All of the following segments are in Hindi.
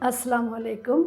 अस्सलाम वालेकुम।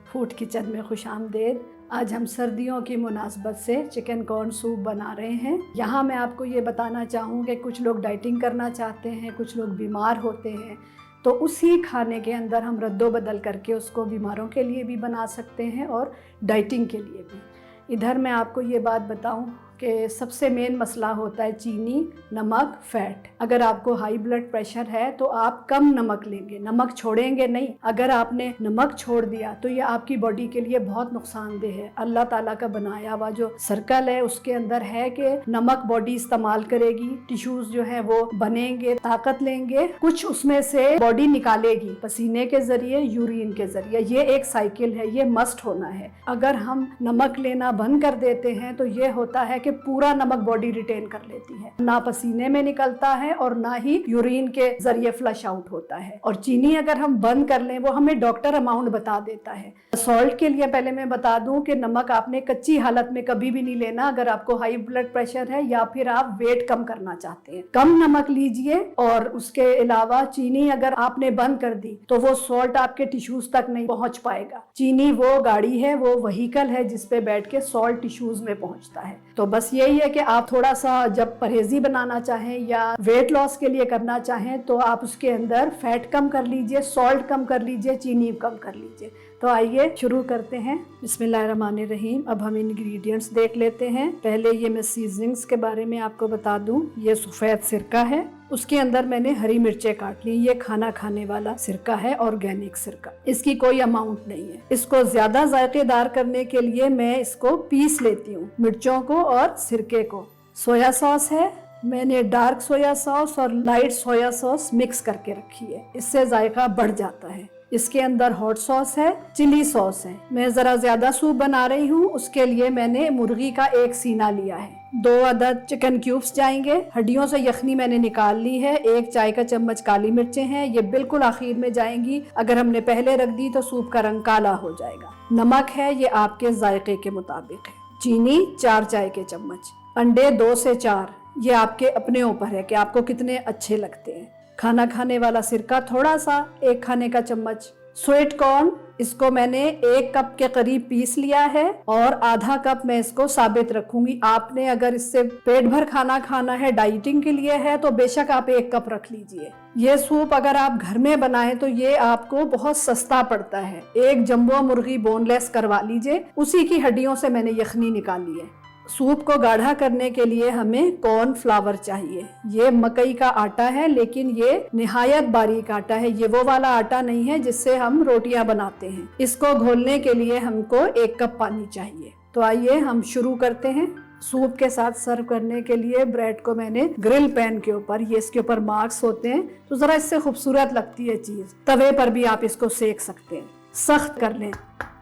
फूड किचन में खुश आमदेद। आज हम सर्दियों की मुनासबत से चिकन कॉर्न सूप बना रहे हैं। यहाँ मैं आपको ये बताना चाहूँगी, कुछ लोग डाइटिंग करना चाहते हैं, कुछ लोग बीमार होते हैं, तो उसी खाने के अंदर हम रद्दो बदल करके उसको बीमारों के लिए भी बना सकते हैं और डाइटिंग के लिए भी। इधर मैं आपको ये बात बताऊँ कि सबसे मेन मसला होता है चीनी, नमक, फ़ैट। अगर आपको हाई ब्लड प्रेशर है तो आप कम नमक लेंगे, नमक छोड़ेंगे नहीं। अगर आपने नमक छोड़ दिया तो ये आपकी बॉडी के लिए बहुत नुकसानदेह है। अल्लाह ताला का बनाया हुआ जो सर्कल है उसके अंदर है कि नमक बॉडी इस्तेमाल करेगी, टिश्यूज़ जो हैं वो बनेंगे, ताकत लेंगे, कुछ उसमें से बॉडी निकालेगी पसीने के ज़रिए, यूरिन के ज़रिए। ये एक साइकिल है, ये मस्ट होना है। अगर हम नमक लेना बंद कर देते हैं तो ये होता है कि पूरा नमक बॉडी रिटेन कर लेती है, ना पसीने में निकलता है और ना ही यूरिन के जरिए फ्लश आउट होता है। और चीनी अगर हम बंद कर लें, वो हमें डॉक्टर अमाउंट बता देता है। सॉल्ट के लिए पहले मैं बता दूं कि नमक आपने कच्ची हालत में कभी भी नहीं लेना। अगर आपको हाई ब्लड प्रेशर है या फिर आप वेट कम करना चाहते हैं, कम नमक लीजिए। और उसके अलावा चीनी अगर आपने बंद कर दी तो वो सॉल्ट आपके टिश्यूज तक नहीं पहुंच पाएगा। चीनी वो गाड़ी है, वो व्हीकल है जिसपे बैठ के सॉल्ट टिश्यूज में पहुंचता है। तो बस यही है कि आप थोड़ा सा जब परहेजी बनाना चाहें या वेट लॉस के लिए करना चाहें तो आप उसके अंदर फैट कम कर लीजिए, सॉल्ट कम कर लीजिए, चीनी कम कर लीजिए। तो आइए शुरू करते हैं। बिस्मिल्लाहिर्रहमानिर्रहीम। अब हम इंग्रेडिएंट्स देख लेते हैं। पहले ये मैं सीजनिंग्स के बारे में आपको बता दूं। ये सफ़ेद सिरका है, उसके अंदर मैंने हरी मिर्चें काट ली। ये खाना खाने वाला सिरका है, ऑर्गेनिक सिरका। इसकी कोई अमाउंट नहीं है। इसको ज्यादा जायकेदार करने के लिए मैं इसको पीस लेती हूँ, मिर्चों को और सिरके को। सोया सॉस है, मैंने डार्क सोया सॉस और लाइट सोया सॉस मिक्स करके रखी है, इससे जायका बढ़ जाता है। इसके अंदर हॉट सॉस है, चिली सॉस है। मैं ज़रा ज़्यादा सूप बना रही हूँ, उसके लिए मैंने मुर्गी का एक सीना लिया है। 2 अदद चिकन क्यूब्स जाएंगे। हड्डियों से यखनी मैंने निकाल ली है। 1 चाय का चम्मच काली मिर्चें हैं, ये बिल्कुल आखिर में जाएंगी। अगर हमने पहले रख दी तो सूप का रंग काला हो जाएगा। नमक है, ये आपके जायके के मुताबिक है। चीनी 4 चाय के चम्मच। अंडे 2 से 4, ये आपके अपने ऊपर है कि आपको कितने अच्छे लगते हैं। खाना खाने वाला सिरका थोड़ा सा, 1 खाने का चम्मच। स्वीट कॉर्न, इसको मैंने 1 कप के करीब पीस लिया है और आधा कप मैं इसको साबित रखूंगी। आपने अगर इससे पेट भर खाना खाना है, डाइटिंग के लिए है, तो बेशक आप 1 कप रख लीजिए। ये सूप अगर आप घर में बनाएं तो ये आपको बहुत सस्ता पड़ता है। 1 जंबो मुर्गी बोनलेस करवा लीजिए, उसी की हड्डियों से मैंने यखनी निकाली है। सूप को गाढ़ा करने के लिए हमें कॉर्न फ्लावर चाहिए। ये मकई का आटा है, लेकिन ये निहायत बारीक आटा है। ये वो वाला आटा नहीं है जिससे हम रोटियां बनाते हैं। इसको घोलने के लिए हमको 1 कप पानी चाहिए। तो आइए हम शुरू करते हैं। सूप के साथ सर्व करने के लिए ब्रेड को मैंने ग्रिल पैन के ऊपर, ये इसके ऊपर मार्क्स होते हैं तो जरा इससे खूबसूरत लगती है चीज। तवे पर भी आप इसको सेक सकते हैं, सख्त कर लें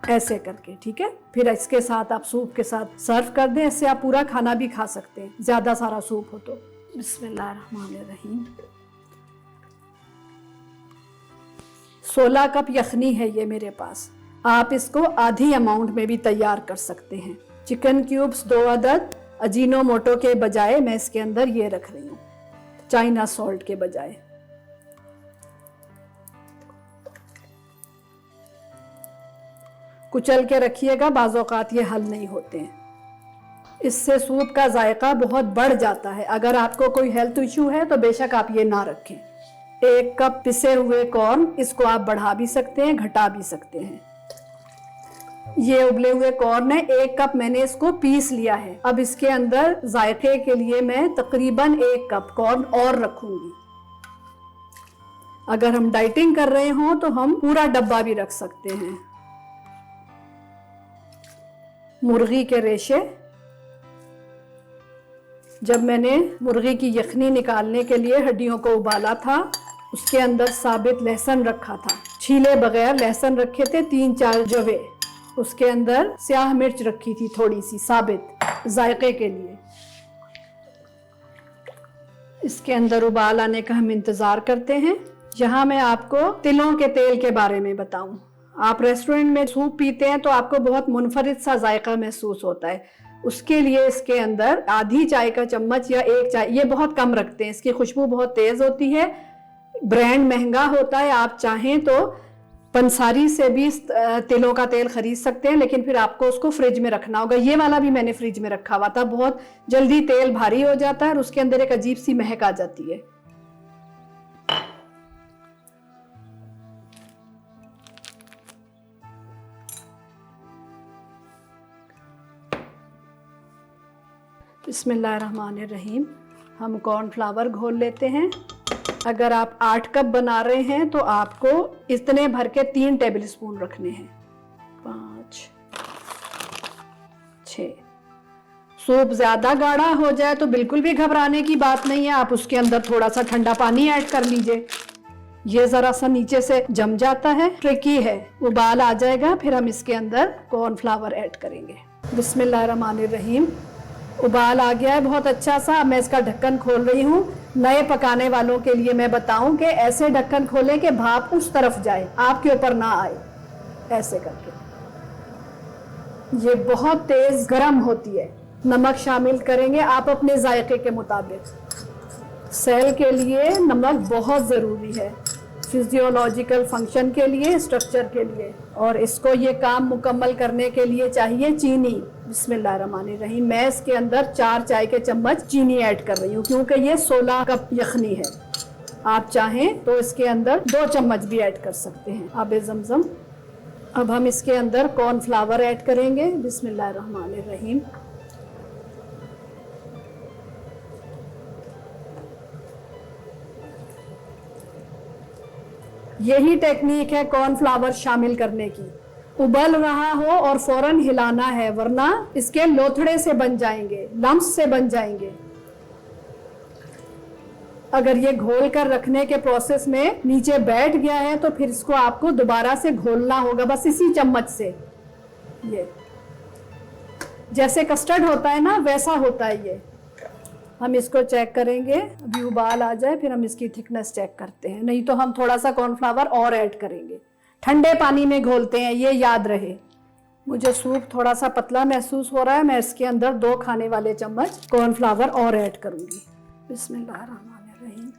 ऐसे करके, ठीक है। फिर इसके साथ आप सूप के साथ सर्व कर दें। इससे आप पूरा खाना भी खा सकते हैं, ज्यादा सारा सूप हो तो। बिस्मिल्लाहिर्रहमानिर्रहीम। 16 कप यखनी है ये मेरे पास। आप इसको आधी अमाउंट में भी तैयार कर सकते हैं। चिकन क्यूब्स 2 अदद। अजीनोमोटो के बजाय मैं इसके अंदर ये रख रही हूँ, चाइना सॉल्ट के बजाय। कुचल के रखिएगा, बाज़ औक़ात ये हल नहीं होते हैं। इससे सूप का जायका बहुत बढ़ जाता है। अगर आपको कोई हेल्थ इशू है तो बेशक आप ये ना रखें। 1 कप पिसे हुए कॉर्न, इसको आप बढ़ा भी सकते हैं, घटा भी सकते हैं। ये उबले हुए कॉर्न है, 1 कप मैंने इसको पीस लिया है। अब इसके अंदर जायके के लिए मैं तकरीबन 1 कप कॉर्न और रखूंगी। अगर हम डाइटिंग कर रहे हों तो हम पूरा डब्बा भी रख सकते हैं। मुर्गी के रेशे, जब मैंने मुर्गी की यखनी निकालने के लिए हड्डियों को उबाला था, उसके अंदर साबित लहसुन रखा था, छीले बगैर लहसुन रखे थे 3-4 जवे। उसके अंदर स्याह मिर्च रखी थी थोड़ी सी साबित जायके के लिए। इसके अंदर उबाल आने का हम इंतजार करते हैं। यहाँ मैं आपको तिलों के तेल के बारे में बताऊं। आप रेस्टोरेंट में सूप पीते हैं तो आपको बहुत मुनफरिद सा जायका महसूस होता है। उसके लिए इसके अंदर आधी चाय का चम्मच या 1 चाय, ये बहुत कम रखते हैं, इसकी खुशबू बहुत तेज होती है। ब्रांड महंगा होता है, आप चाहें तो पंसारी से भी तिलों का तेल खरीद सकते हैं, लेकिन फिर आपको उसको फ्रिज में रखना होगा। ये वाला भी मैंने फ्रिज में रखा हुआ था, बहुत जल्दी तेल भारी हो जाता है और उसके अंदर एक अजीब सी महक आ जाती है। बिस्मिल्लाहिर्रहमानिर्रहीम। हम कॉर्नफ्लावर घोल लेते हैं। अगर आप 8 कप बना रहे हैं तो आपको इतने भर के 3 टेबल स्पून रखने हैं। 5 6। सूप ज़्यादा गाढ़ा हो जाए तो बिल्कुल भी घबराने की बात नहीं है, आप उसके अंदर थोड़ा सा ठंडा पानी ऐड कर लीजिए। ये ज़रा सा नीचे से जम जाता है, ट्रिकी है। उबाल आ जाएगा, फिर हम इसके अंदर कॉर्नफ्लावर ऐड करेंगे। बिस्मिल्लाहिर्रहमानिर्रहीम। उबाल आ गया है बहुत अच्छा सा। मैं इसका ढक्कन खोल रही हूँ। नए पकाने वालों के लिए मैं बताऊं कि ऐसे ढक्कन खोलें कि भाप उस तरफ जाए, आपके ऊपर ना आए, ऐसे करके। ये बहुत तेज गर्म होती है। नमक शामिल करेंगे आप अपने जायके के मुताबिक। सेल के लिए नमक बहुत ज़रूरी है, फिजियोलॉजिकल फंक्शन के लिए, स्ट्रक्चर के लिए, और इसको ये काम मुकम्मल करने के लिए चाहिए चीनी। बिस्मिल्लाहिर्रहमानिर्रहीम। मैं इसके अंदर 4 चाय के चम्मच चीनी ऐड कर रही हूँ, क्योंकि ये 16 कप यखनी है। आप चाहें तो इसके अंदर 2 चम्मच भी ऐड कर सकते हैं। आबे ज़मज़म। अब हम इसके अंदर कॉर्नफ्लावर ऐड करेंगे। बिस्मिल्लाहिर्रहमानिर्रहीम। यही टेक्निक है कॉर्नफ्लावर शामिल करने की। उबल रहा हो और फौरन हिलाना है, वरना इसके लोथड़े से बन जाएंगे, लम्स से बन जाएंगे। अगर ये घोल कर रखने के प्रोसेस में नीचे बैठ गया है तो फिर इसको आपको दोबारा से घोलना होगा, बस इसी चम्मच से। ये जैसे कस्टर्ड होता है ना, वैसा होता है ये। हम इसको चेक करेंगे, अभी उबाल आ जाए फिर हम इसकी थिकनेस चेक करते हैं, नहीं तो हम थोड़ा सा कॉर्नफ्लावर और ऐड करेंगे। ठंडे पानी में घोलते हैं, ये याद रहे। मुझे सूप थोड़ा सा पतला महसूस हो रहा है, मैं इसके अंदर 2 खाने वाले चम्मच कॉर्नफ्लावर और ऐड करूंगी। बिस्मिल्लाहिर्रहमानिर्रहीम।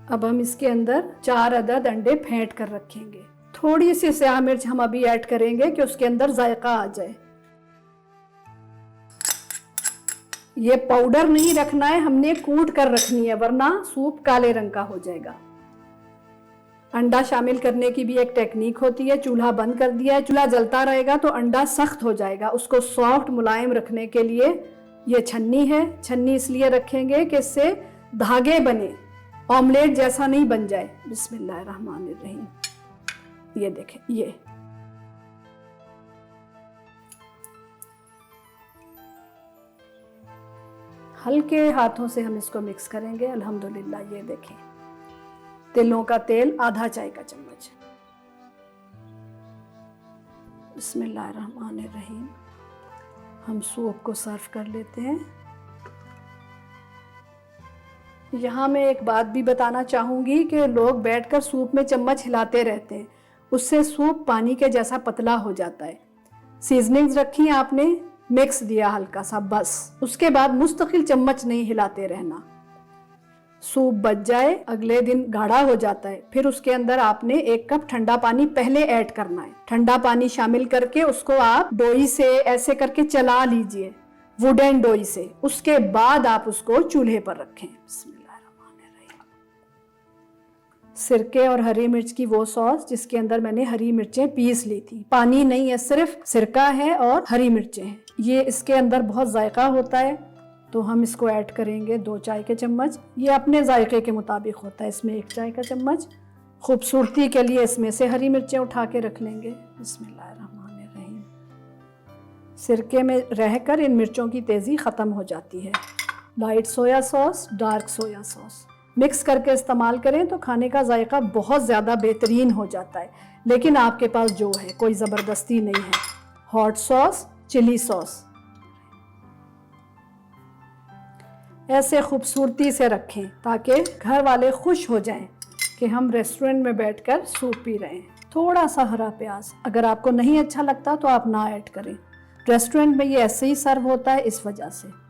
अब हम इसके अंदर 4 अदद अंडे फेंट कर रखेंगे। थोड़ी सी स्याह मिर्च हम अभी ऐड करेंगे कि उसके अंदर जायका आ जाए। ये पाउडर नहीं रखना है, हमने कूट कर रखनी है, वरना सूप काले रंग का हो जाएगा। अंडा शामिल करने की भी एक टेक्निक होती है। चूल्हा बंद कर दिया है, चूल्हा जलता रहेगा तो अंडा सख्त हो जाएगा। उसको सॉफ्ट मुलायम रखने के लिए ये छन्नी है। छन्नी इसलिए रखेंगे कि इससे धागे बने, ऑमलेट जैसा नहीं बन जाए। बिस्मिल्लाहिर्रहमानिर्रहीम। ये देखें, ये हल्के हाथों से हम इसको मिक्स करेंगे। अल्हम्दुलिल्लाह। ये देखें, तिलों का तेल आधा चाय का चम्मच। बिस्मिल्लाहिर्रहमानिर्रहीम। हम सूप को सर्व कर लेते हैं। यहाँ मैं एक बात भी बताना चाहूँगी कि लोग बैठकर सूप में चम्मच हिलाते रहते हैं, उससे सूप पानी के जैसा पतला हो जाता है। सीजनिंग्स रखी आपने, मिक्स दिया हल्का सा, बस। उसके बाद मुस्तकिल चम्मच नहीं हिलाते रहना। सूप बच जाए, अगले दिन गाढ़ा हो जाता है, फिर उसके अंदर आपने 1 कप ठंडा पानी पहले ऐड करना है। ठंडा पानी शामिल करके उसको आप डोई से ऐसे करके चला लीजिए, वुडन डोई से। उसके बाद आप उसको चूल्हे पर रखें। सिरके और हरी मिर्च की वो सॉस जिसके अंदर मैंने हरी मिर्चें पीस ली थी। पानी नहीं है, सिर्फ सिरका है और हरी मिर्चें हैं। ये इसके अंदर बहुत जायका होता है, तो हम इसको ऐड करेंगे 2 चाय के चम्मच। ये अपने जायके के मुताबिक होता है। इसमें 1 चाय का चम्मच। खूबसूरती के लिए इसमें से हरी मिर्चें उठा के रख लेंगे। बिस्मिल्लाहिर्रहमानिर्रहीम। सिरके में रहकर इन मिर्चों की तेज़ी ख़त्म हो जाती है। Light soya sauce, dark soya sauce mix करके इस्तेमाल करें तो खाने का जायका बहुत ज़्यादा बेहतरीन हो जाता है। लेकिन आपके पास जो है, कोई ज़बरदस्ती नहीं है। हॉट सॉस, चिली सॉस ऐसे खूबसूरती से रखें ताकि घर वाले खुश हो जाएं कि हम रेस्टोरेंट में बैठकर सूप पी रहे हैं। थोड़ा सा हरा प्याज, अगर आपको नहीं अच्छा लगता तो आप ना ऐड करें। रेस्टोरेंट में ये ऐसे ही सर्व होता है, इस वजह से।